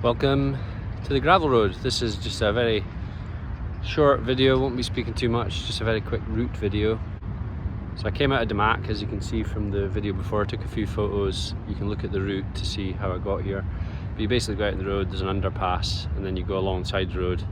Welcome to the gravel road. This is just a very short video, won't be speaking too much, just a very quick route video. So I came out of DAMAC, as you can see from the video before. I took a few photos. You can look at the route to see how I got here. But you basically go out on the road, there's an underpass, and then you go alongside the road,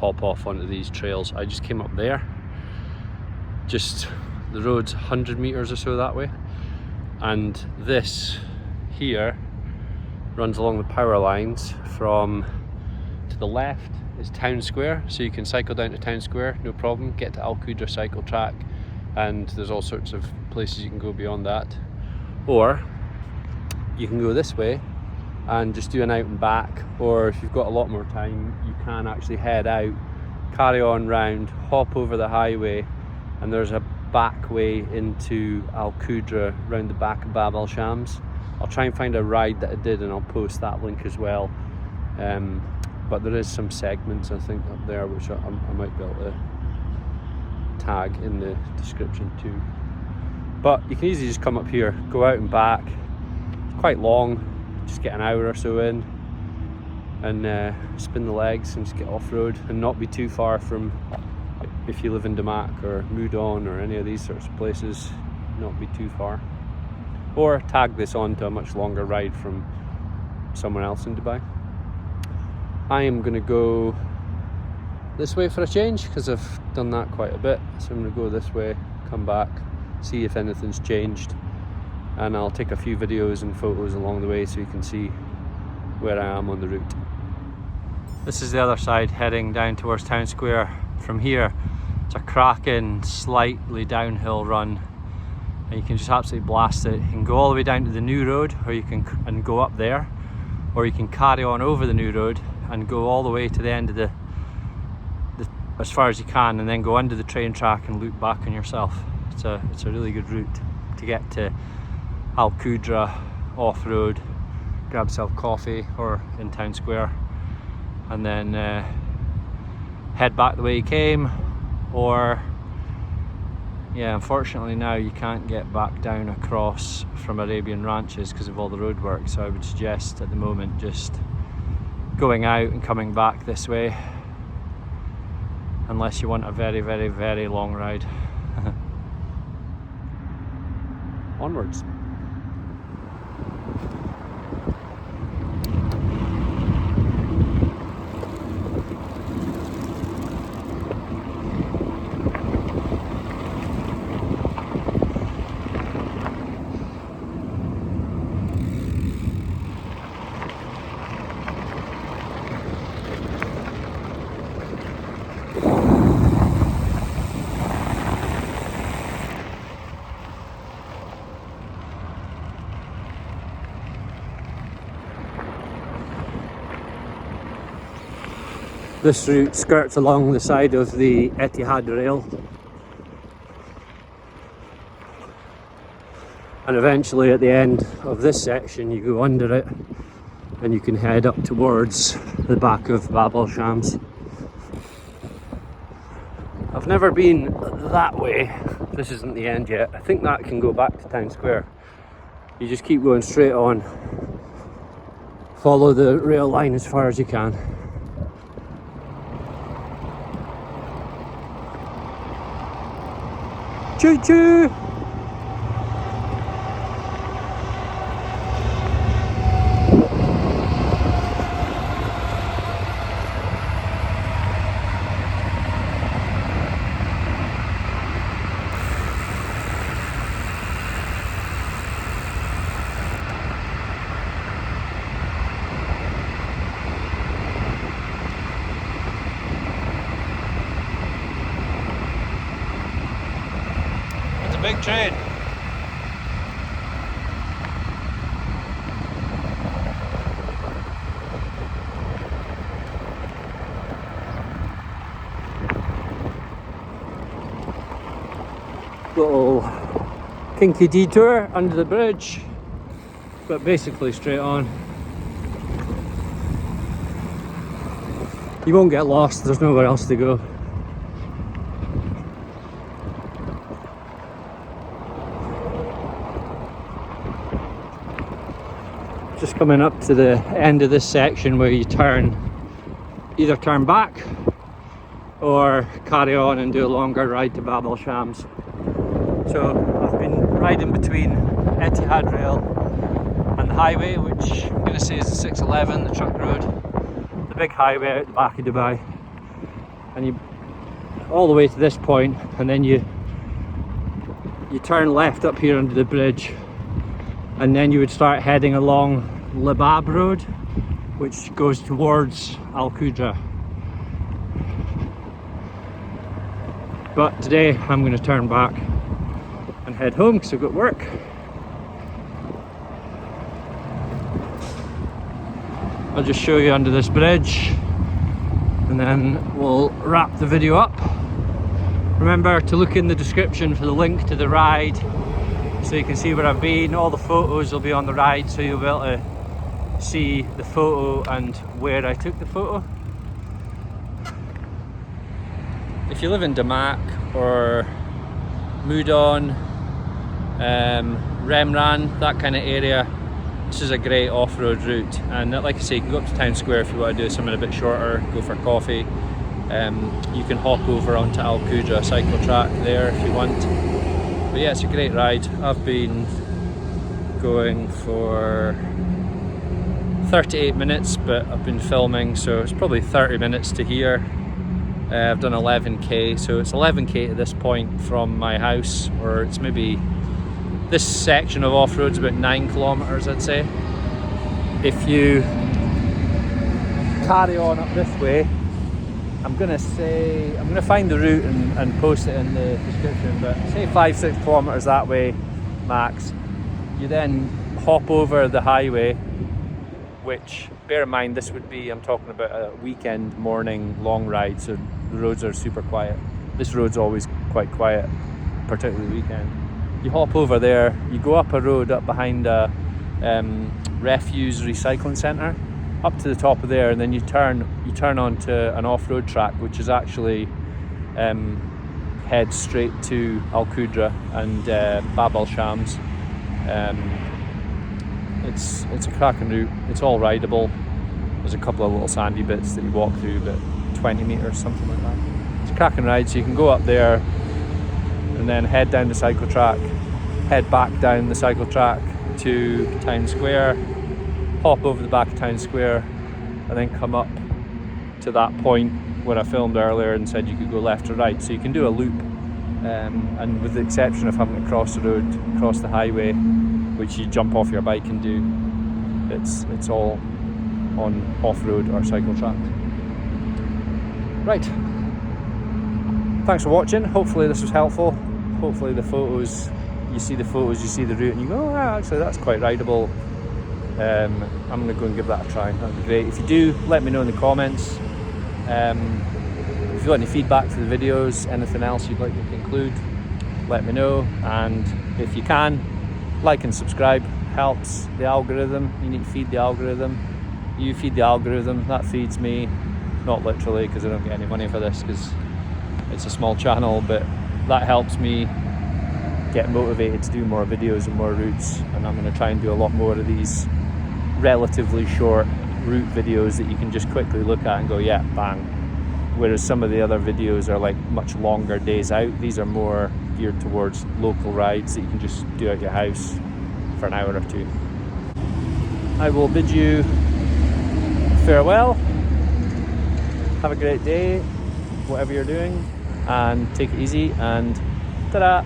hop off onto these trails. I just came up there. Just the road's 100 meters or so that way. And this here runs along the power lines. From to the left is Town Square, so you can cycle down to Town Square, no problem, get to Al Qudra cycle track, and there's all sorts of places you can go beyond that. Or you can go this way and just do an out and back, or if you've got a lot more time, you can actually head out, carry on round, hop over the highway, and there's a back way into Al Qudra round the back of Bab al Shams. I'll try and find a ride that I did and I'll post that link as well. But there is some segments I think up there which I might be able to tag in the description too. But you can easily just come up here, go out and back. It's quite long, just get an hour or so in and spin the legs and just get off-road and not be too far from, if you live in DAMAC or Mudon or any of these sorts of places, not be too far. Or tag this on to a much longer ride from somewhere else in Dubai. I am going to go this way for a change because I've done that quite a bit. So I'm going to go this way, come back, see if anything's changed, and I'll take a few videos and photos along the way so you can see where I am on the route. This is the other side, heading down towards Town Square. From here, it's a cracking, slightly downhill run, and you can just absolutely blast it. You can go all the way down to the new road, or you can and go up there, or you can carry on over the new road and go all the way to the end of the as far as you can, and then go under the train track and loop back on yourself. It's a really good route to get to Al Qudra off road, grab yourself coffee or in Town Square, and then head back the way you came. Or yeah, unfortunately now you can't get back down across from Arabian Ranches because of all the road work, so I would suggest at the moment just going out and coming back this way, unless you want a very, very, very long ride. Onwards. This route skirts along the side of the Etihad rail, and eventually at the end of this section you go under it and you can head up towards the back of Bab al Shams. I've never been that way. This isn't the end yet. I think that can go back to Town Square. You just keep going straight on, follow the rail line as far as you can. Choo choo! Big train. Little kinky detour under the bridge, but basically straight on. You won't get lost, there's nowhere else to go. just coming up to the end of this section where you either turn back or carry on and do a longer ride to Bab al Shams. So I've been riding between Etihad Rail and the highway, which I'm going to say is the 611, the truck road, the big highway out the back of Dubai, and you all the way to this point, and then you turn left up here under the bridge, and then you would start heading along Bab Road, which goes towards Al Qudra. But today I'm going to turn back and head home because I've got work. I'll just show you under this bridge and then we'll wrap the video up. Remember to look in the description for the link to the ride so you can see where I've been. All the photos will be on the ride, so you'll be able to see the photo and where I took the photo. If you live in DAMAC or Mudon, Remraam, that kind of area, this is a great off-road route. And like I say, you can go up to Town Square if you want to do something a bit shorter, go for coffee. You can hop over onto Al Qudra cycle track there if you want. But yeah, it's a great ride. I've been going for 38 minutes, but I've been filming, so it's probably 30 minutes to here. I've done 11k, so it's 11k to this point from my house, or it's maybe, this section of off-road's about 9 kilometers, I'd say. If you carry on up this way, I'm gonna find the route and post it in the description, but say 5-6 kilometers that way max. You then hop over the highway, which, bear in mind, this would be, I'm talking about a weekend morning long ride, so the roads are super quiet. This road's always quite quiet, particularly weekend. You hop over there, you go up a road up behind a refuse recycling centre, up to the top of there, and then you turn onto an off-road track, which is actually heads straight to Al Qudra and Bab al Shams. It's a cracking route. It's all rideable. There's a couple of little sandy bits that you walk through, but 20 metres, something like that. It's a cracking ride, so you can go up there and then head down the cycle track, head back down the cycle track to Town Square, hop over the back of Town Square, and then come up to that point where I filmed earlier and said you could go left or right. So you can do a loop, and with the exception of having to cross the road, cross the highway, which you jump off your bike and do, it's all on off-road or cycle tracks. Right, thanks for watching. Hopefully this was helpful. Hopefully the photos, you see the route and you go, oh, actually that's quite rideable. I'm going to go and give that a try. That'd be great. If you do, let me know in the comments. If you've got any feedback for the videos, anything else you'd like me to include, let me know. And if you can, like and subscribe, helps the algorithm. You need to feed the algorithm. You feed the algorithm, that feeds me. Not literally, because I don't get any money for this, because it's a small channel, but that helps me get motivated to do more videos and more routes. And I'm going to try and do a lot more of these relatively short route videos that you can just quickly look at and go, yeah, bang. Whereas some of the other videos are like much longer days out. These are more geared towards local rides that you can just do at your house for an hour or two. I will bid you farewell. Have a great day, whatever you're doing, and take it easy, and ta-da!